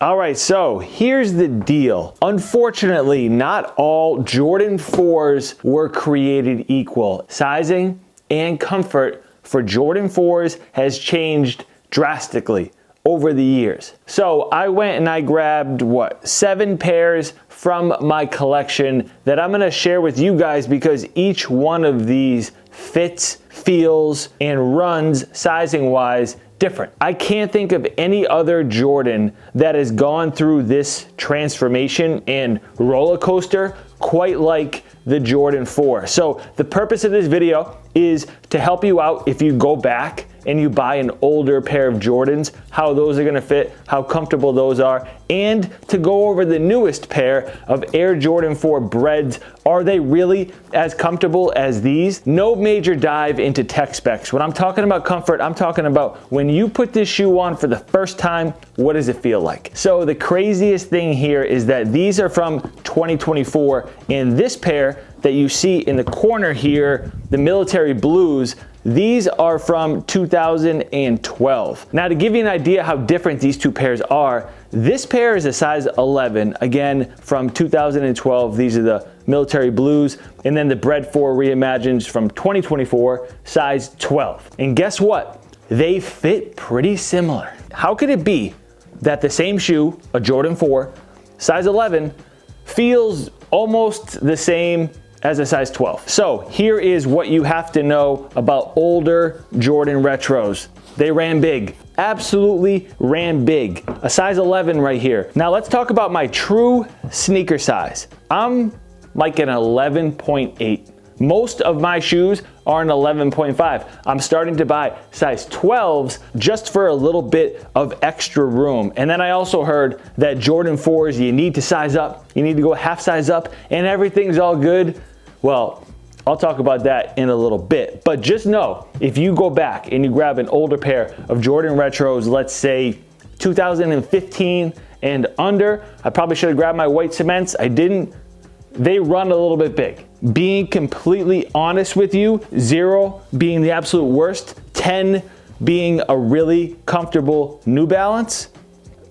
All right, so here's the deal. Unfortunately, not all Jordan 4s were created equal. Sizing and comfort for Jordan 4s has changed drastically over the years. So I went and I grabbed, 7 pairs from my collection that I'm gonna share with you guys because each one of these fits, feels, and runs sizing-wise different. I can't think of any other Jordan that has gone through this transformation and roller coaster quite like the Jordan 4. So the purpose of this video is to help you out if you go back and you buy an older pair of Jordans, how those are gonna fit, how comfortable those are, and to go over the newest pair of Air Jordan 4 Breds. Are they really as comfortable as these? No major dive into tech specs. When I'm talking about comfort, I'm talking about when you put this shoe on for the first time, what does it feel like? So the craziest thing here is that these are from 2024, and this pair that you see in the corner here, the military blues, these are from 2012. Now to give you an idea how different these two pairs are, this pair is a size 11, again from 2012. These are the military blues, and then the Bred 4 Reimagined from 2024, size 12. And guess what? They fit pretty similar. How could it be that the same shoe, a Jordan 4, size 11, feels almost the same as a size 12? So here is what you have to know about older Jordan retros. They ran big, absolutely ran big. A size 11 right here. Now let's talk about my true sneaker size. I'm like an 11.8. Most of my shoes are an 11.5. I'm starting to buy size 12s just for a little bit of extra room. And then I also heard that Jordan 4s, you need to size up, you need to go half size up, and everything's all good. Well, I'll talk about that in a little bit, but just know if you go back and you grab an older pair of Jordan retros, let's say 2015 and under, I probably should have grabbed my white cements. I didn't. They run a little bit big. Being completely honest with you, 0 being the absolute worst, 10 being a really comfortable New Balance,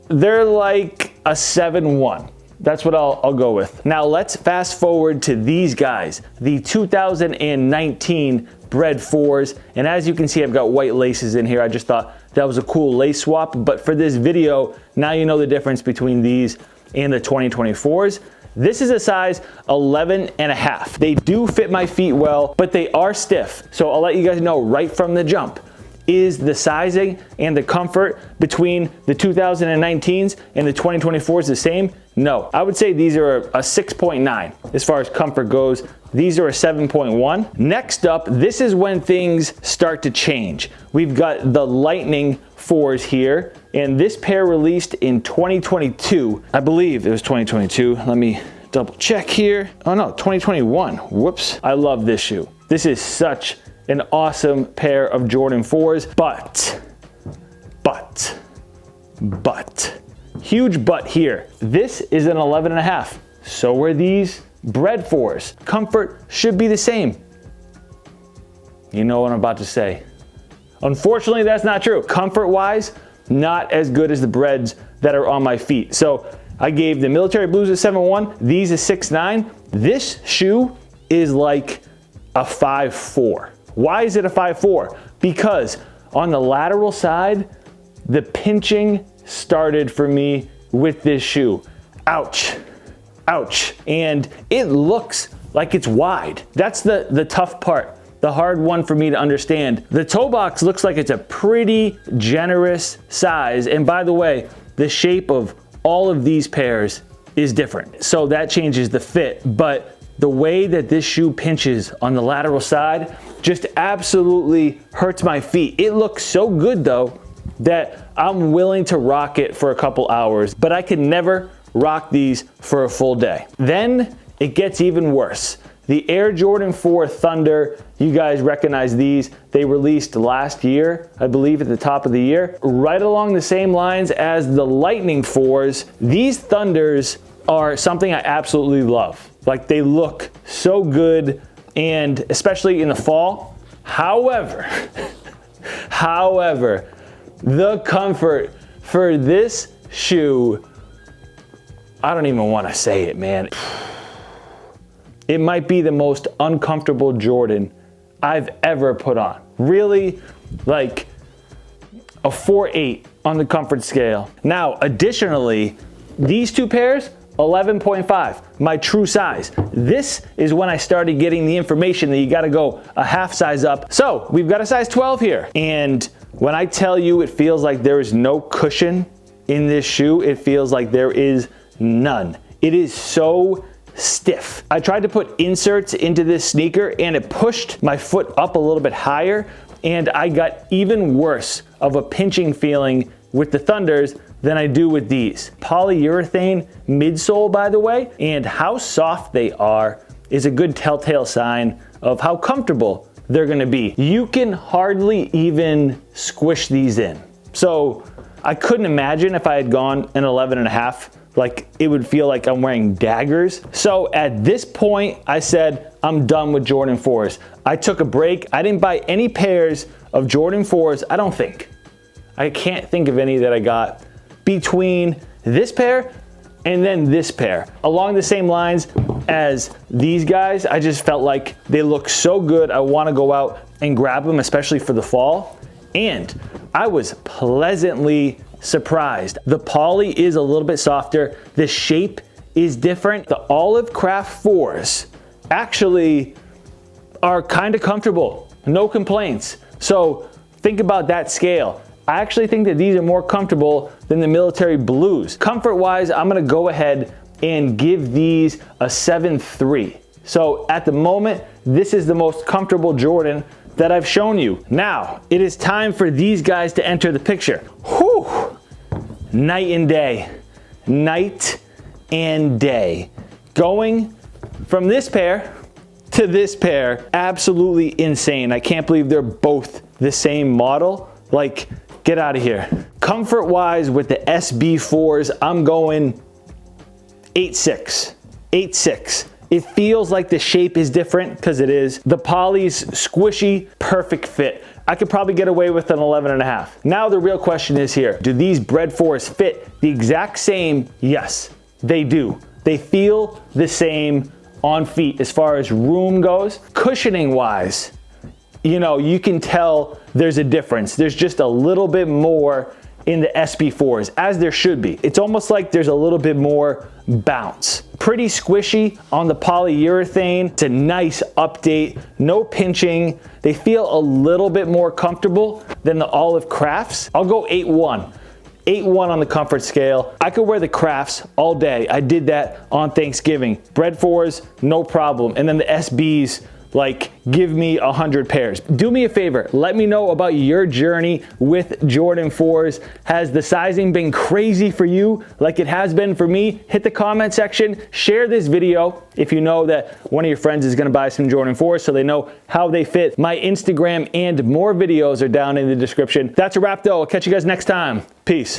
they're like a 7-1. That's what I'll go with. Now let's fast forward to these guys, the 2019 Bred 4s. And as you can see, I've got white laces in here. I just thought that was a cool lace swap. But for this video, now you know the difference between these and the 2024s. This is a size 11 and a half. They do fit my feet well, but they are stiff. So I'll let you guys know right from the jump. Is the sizing and the comfort between the 2019s and the 2024s the same? No. I would say these are a 6.9 as far as comfort goes. These are a 7.1. Next up, this is when things start to change. We've got the Lightning 4s here, and this pair released in 2022. I believe it was 2022. Let me double check here. Oh no, 2021. Whoops. I love this shoe. This is such an awesome pair of Jordan 4s, but, huge but here. This is an 11 and a half. So were these Bred 4s. Comfort should be the same. You know what I'm about to say. Unfortunately, that's not true. Comfort-wise, not as good as the Breds that are on my feet. So I gave the military blues a 7.1, these a 6.9. This shoe is like a 5.4. Why is it a 5.4? Because on the lateral side, the pinching started for me with this shoe. Ouch, ouch. And it looks like it's wide. That's the tough part, the hard one for me to understand. The toe box looks like it's a pretty generous size. And by the way, the shape of all of these pairs is different. So that changes the fit, but the way that this shoe pinches on the lateral side just absolutely hurts my feet. It looks so good though that I'm willing to rock it for a couple hours, but I can never rock these for a full day. Then it gets even worse. The Air Jordan 4 Thunder, you guys recognize these. They released last year, I believe at the top of the year. Right along the same lines as the Lightning 4s, these Thunders are something I absolutely love. Like, they look so good, and especially in the fall. However, the comfort for this shoe I don't even want to say it, man. It might be the most uncomfortable Jordan I've ever put on. Really, like a 4.8 on the comfort scale. Now, additionally, these two pairs, 11.5, my true size. This is when I started getting the information that you gotta go a half size up. So we've got a size 12 here. And when I tell you it feels like there is no cushion in this shoe, it feels like there is none. It is so stiff. I tried to put inserts into this sneaker and it pushed my foot up a little bit higher, and I got even worse of a pinching feeling with the Thunders than I do with these. Polyurethane midsole, by the way, and how soft they are is a good telltale sign of how comfortable they're gonna be. You can hardly even squish these in. So I couldn't imagine if I had gone an 11.5, like it would feel like I'm wearing daggers. So at this point, I said, I'm done with Jordan 4's. I took a break. I didn't buy any pairs of Jordan 4's, I don't think. I can't think of any that I got between this pair and then this pair. Along the same lines as these guys, I just felt like they look so good. I wanna go out and grab them, especially for the fall. And I was pleasantly surprised. The poly is a little bit softer. The shape is different. The Olive Craft 4's actually are kind of comfortable. No complaints. So think about that scale. I actually think that these are more comfortable than the military blues. Comfort-wise, I'm gonna go ahead and give these a 7.3. So at the moment, this is the most comfortable Jordan that I've shown you. Now, it is time for these guys to enter the picture. Whew! Night and day. Night and day. Going from this pair to this pair, absolutely insane. I can't believe they're both the same model. Like, get out of here. Comfort-wise, with the SB4s, I'm going 8.6. 8.6. It feels like the shape is different, because it is. The poly's squishy, perfect fit. I could probably get away with an 11.5. Now the real question is here, do these Bred 4's fit the exact same? Yes, they do. They feel the same on feet as far as room goes. Cushioning wise, you know, you can tell there's a difference. There's just a little bit more in the SB4s, as there should be. It's almost like there's a little bit more bounce. Pretty squishy on the polyurethane. It's a nice update, no pinching. They feel a little bit more comfortable than the Olive Crafts. I'll go 8.1. 8.1 on the comfort scale. I could wear the Crafts all day. I did that on Thanksgiving. Bred 4's, no problem. And then the SBs, like, give me 100 pairs. Do me a favor, let me know about your journey with Jordan 4's. Has the sizing been crazy for you like it has been for me? Hit the comment section, share this video if you know that one of your friends is gonna buy some Jordan 4's so they know how they fit. My Instagram and more videos are down in the description. That's a wrap though, I'll catch you guys next time. Peace.